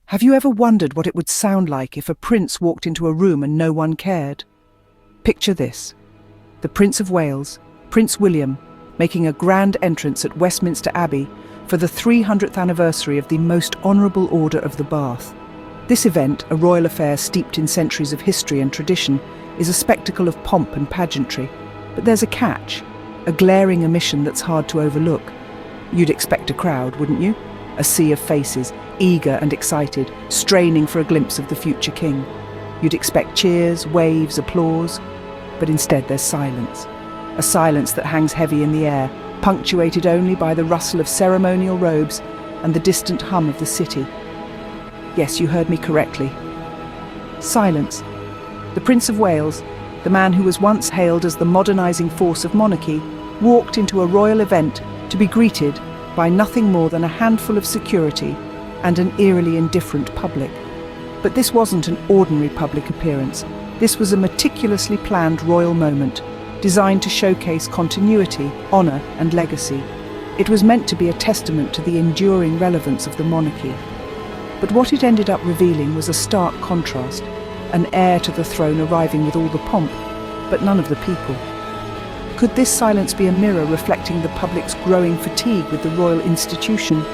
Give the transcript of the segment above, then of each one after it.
Have you ever wondered what it would sound like if a prince walked into a room and no one cared? Picture this: the Prince of Wales, Prince William, making a grand entrance at Westminster Abbey for the 300th anniversary of the Most Honourable Order of the Bath. This event, a royal affair steeped in centuries of history and tradition, is a spectacle of pomp and pageantry. But there's a catch, a glaring omission that's hard to overlook. You'd expect a crowd, wouldn't you? A sea of faces, eager and excited, straining for a glimpse of the future king. You'd expect cheers, waves, applause. But instead there's silence. A silence that hangs heavy in the air, punctuated only by the rustle of ceremonial robes and the distant hum of the city. Yes, you heard me correctly. Silence. The Prince of Wales, the man who was once hailed as the modernising force of monarchy, walked into a royal event to be greeted by nothing more than a handful of security and an eerily indifferent public. But this wasn't an ordinary public appearance. This was a meticulously planned royal moment, designed to showcase continuity, honour and legacy. It was meant to be a testament to the enduring relevance of the monarchy. But what it ended up revealing was a stark contrast, an heir to the throne arriving with all the pomp, but none of the people. Could this silence be a mirror reflecting the public's growing fatigue with the royal institution?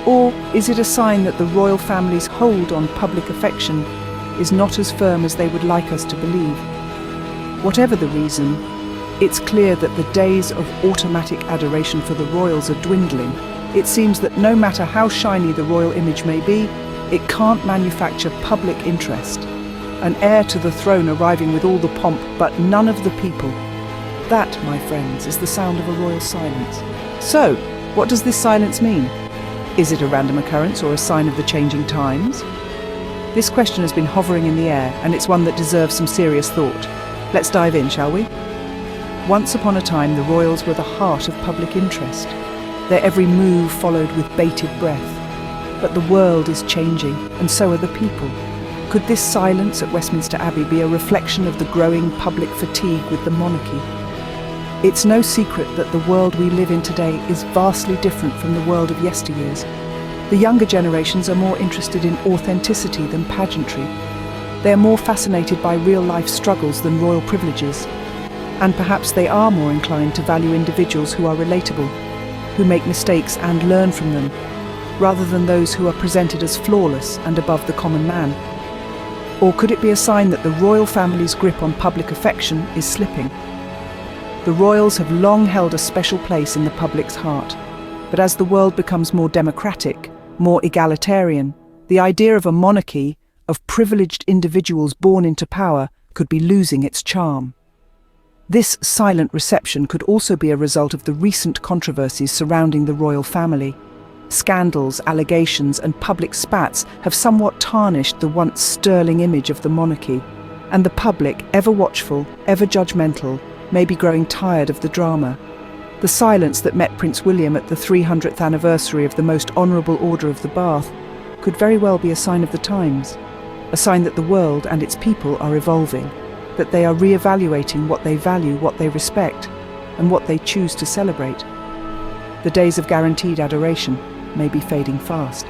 Or is it a sign that the royal family's hold on public affection is not as firm as they would like us to believe? Whatever the reason, it's clear that the days of automatic adoration for the royals are dwindling. It seems that no matter how shiny the royal image may be, it can't manufacture public interest. An heir to the throne arriving with all the pomp, but none of the people. That, my friends, is the sound of a royal silence. So, what does this silence mean? Is it a random occurrence or a sign of the changing times? This question has been hovering in the air, and it's one that deserves some serious thought. Let's dive in, shall we? Once upon a time, the royals were the heart of public interest. Their every move followed with bated breath. But the world is changing, and so are the people. Could this silence at Westminster Abbey be a reflection of the growing public fatigue with the monarchy? It's no secret that the world we live in today is vastly different from the world of yesteryears. The younger generations are more interested in authenticity than pageantry. They are more fascinated by real-life struggles than royal privileges. And perhaps they are more inclined to value individuals who are relatable, who make mistakes and learn from them, rather than those who are presented as flawless and above the common man. Or could it be a sign that the royal family's grip on public affection is slipping? The royals have long held a special place in the public's heart, but as the world becomes more democratic, more egalitarian, the idea of a monarchy, of privileged individuals born into power, could be losing its charm. This silent reception could also be a result of the recent controversies surrounding the royal family. Scandals, allegations, and public spats have somewhat tarnished the once sterling image of the monarchy, and the public, ever watchful, ever judgmental, may be growing tired of the drama. The silence that met Prince William at the 300th anniversary of the Most Honourable Order of the Bath could very well be a sign of the times, a sign that the world and its people are evolving, that they are re-evaluating what they value, what they respect, and what they choose to celebrate. The days of guaranteed adoration may be fading fast.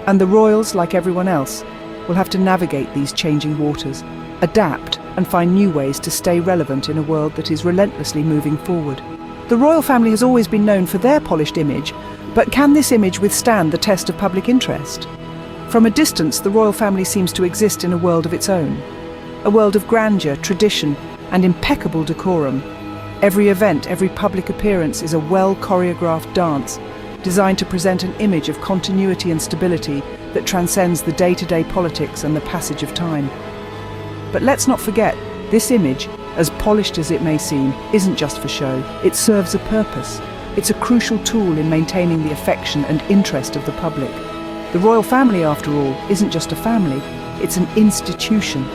And the royals, like everyone else, will have to navigate these changing waters, adapt and find new ways to stay relevant in a world that is relentlessly moving forward. The royal family has always been known for their polished image, but can this image withstand the test of public interest? From a distance, the royal family seems to exist in a world of its own, a world of grandeur, tradition, and impeccable decorum. Every event, every public appearance is a well-choreographed dance designed to present an image of continuity and stability that transcends the day-to-day politics and the passage of time. But let's not forget, this image, as polished as it may seem, isn't just for show. It serves a purpose. It's a crucial tool in maintaining the affection and interest of the public. The royal family, after all, isn't just a family, it's an institution.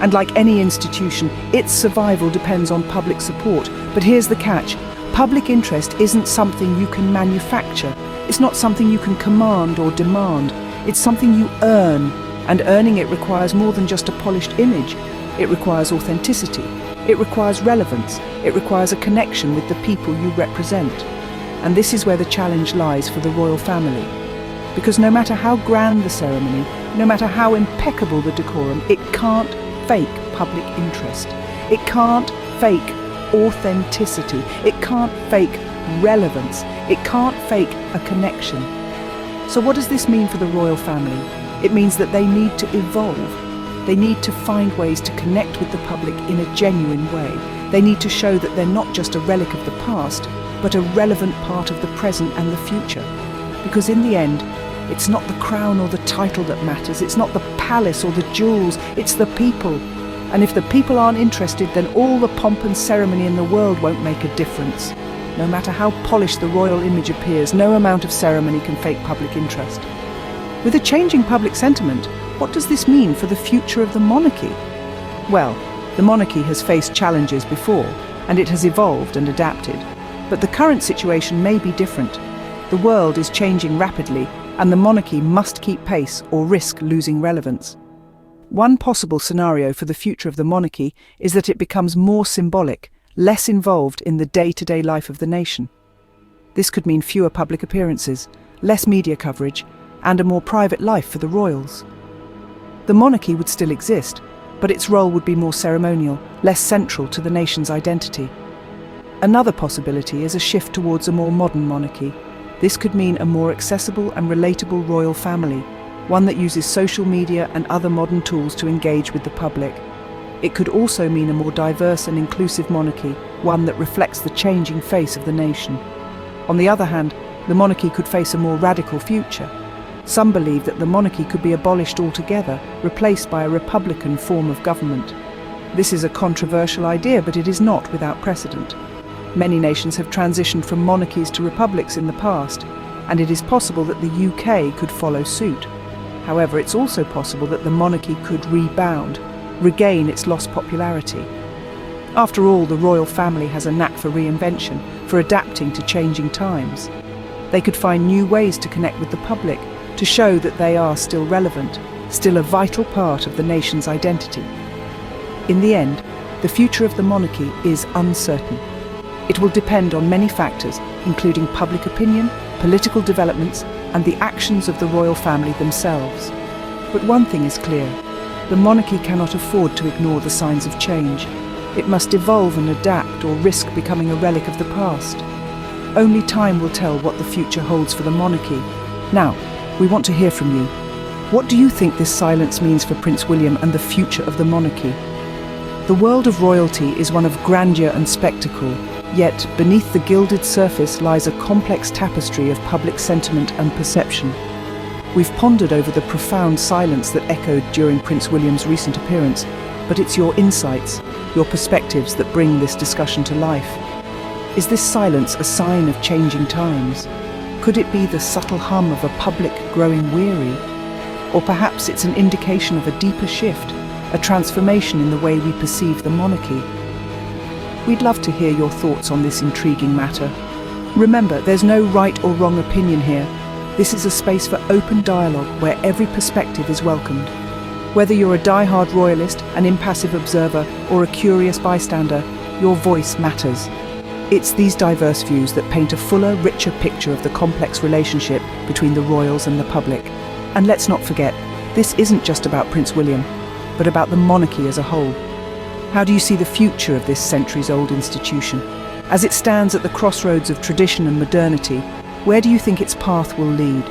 And like any institution, its survival depends on public support. But here's the catch. Public interest isn't something you can manufacture. It's not something you can command or demand. It's something you earn. And earning it requires more than just a polished image. It requires authenticity. It requires relevance. It requires a connection with the people you represent. And this is where the challenge lies for the royal family. Because no matter how grand the ceremony, no matter how impeccable the decorum, it can't fake public interest. It can't fake authenticity. It can't fake relevance. It can't fake a connection. So what does this mean for the royal family? It means that they need to evolve. They need to find ways to connect with the public in a genuine way. They need to show that they're not just a relic of the past, but a relevant part of the present and the future. Because in the end, it's not the crown or the title that matters. It's not the palace or the jewels. It's the people. And if the people aren't interested, then all the pomp and ceremony in the world won't make a difference. No matter how polished the royal image appears, no amount of ceremony can fake public interest. With a changing public sentiment, what does this mean for the future of the monarchy? Well, the monarchy has faced challenges before, and it has evolved and adapted. But the current situation may be different. The world is changing rapidly, and the monarchy must keep pace or risk losing relevance. One possible scenario for the future of the monarchy is that it becomes more symbolic, less involved in the day-to-day life of the nation. This could mean fewer public appearances, less media coverage, and a more private life for the royals. The monarchy would still exist, but its role would be more ceremonial, less central to the nation's identity. Another possibility is a shift towards a more modern monarchy. This could mean a more accessible and relatable royal family, one that uses social media and other modern tools to engage with the public. It could also mean a more diverse and inclusive monarchy, one that reflects the changing face of the nation. On the other hand, the monarchy could face a more radical future. Some believe that the monarchy could be abolished altogether, replaced by a republican form of government. This is a controversial idea, but it is not without precedent. Many nations have transitioned from monarchies to republics in the past, and it is possible that the UK could follow suit. However, it's also possible that the monarchy could rebound, regain its lost popularity. After all, the royal family has a knack for reinvention, for adapting to changing times. They could find new ways to connect with the public, to show that they are still relevant, still a vital part of the nation's identity. In the end, the future of the monarchy is uncertain. It will depend on many factors, including public opinion, political developments, and the actions of the royal family themselves. But one thing is clear: the monarchy cannot afford to ignore the signs of change. It must evolve and adapt or risk becoming a relic of the past. Only time will tell what the future holds for the monarchy. Now, we want to hear from you. What do you think this silence means for Prince William and the future of the monarchy? The world of royalty is one of grandeur and spectacle, yet beneath the gilded surface lies a complex tapestry of public sentiment and perception. We've pondered over the profound silence that echoed during Prince William's recent appearance, but it's your insights, your perspectives that bring this discussion to life. Is this silence a sign of changing times? Could it be the subtle hum of a public growing weary? Or perhaps it's an indication of a deeper shift, a transformation in the way we perceive the monarchy? We'd love to hear your thoughts on this intriguing matter. Remember, there's no right or wrong opinion here. This is a space for open dialogue where every perspective is welcomed. Whether you're a die-hard royalist, an impassive observer, or a curious bystander, your voice matters. It's these diverse views that paint a fuller, richer picture of the complex relationship between the royals and the public. And let's not forget, this isn't just about Prince William, but about the monarchy as a whole. How do you see the future of this centuries-old institution? As it stands at the crossroads of tradition and modernity, where do you think its path will lead?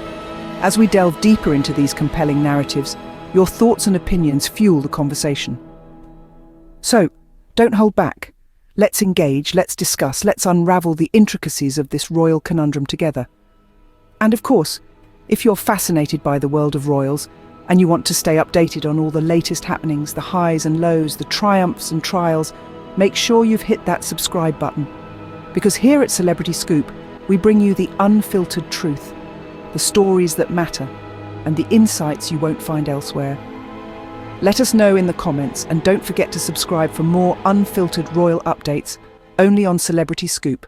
As we delve deeper into these compelling narratives, your thoughts and opinions fuel the conversation. So, don't hold back. Let's engage, let's discuss, let's unravel the intricacies of this royal conundrum together. And of course, if you're fascinated by the world of royals, and you want to stay updated on all the latest happenings, the highs and lows, the triumphs and trials, make sure you've hit that subscribe button. Because here at Celebrity Scoop, we bring you the unfiltered truth, the stories that matter, and the insights you won't find elsewhere. Let us know in the comments, and don't forget to subscribe for more unfiltered royal updates only on Celebrity Scoop.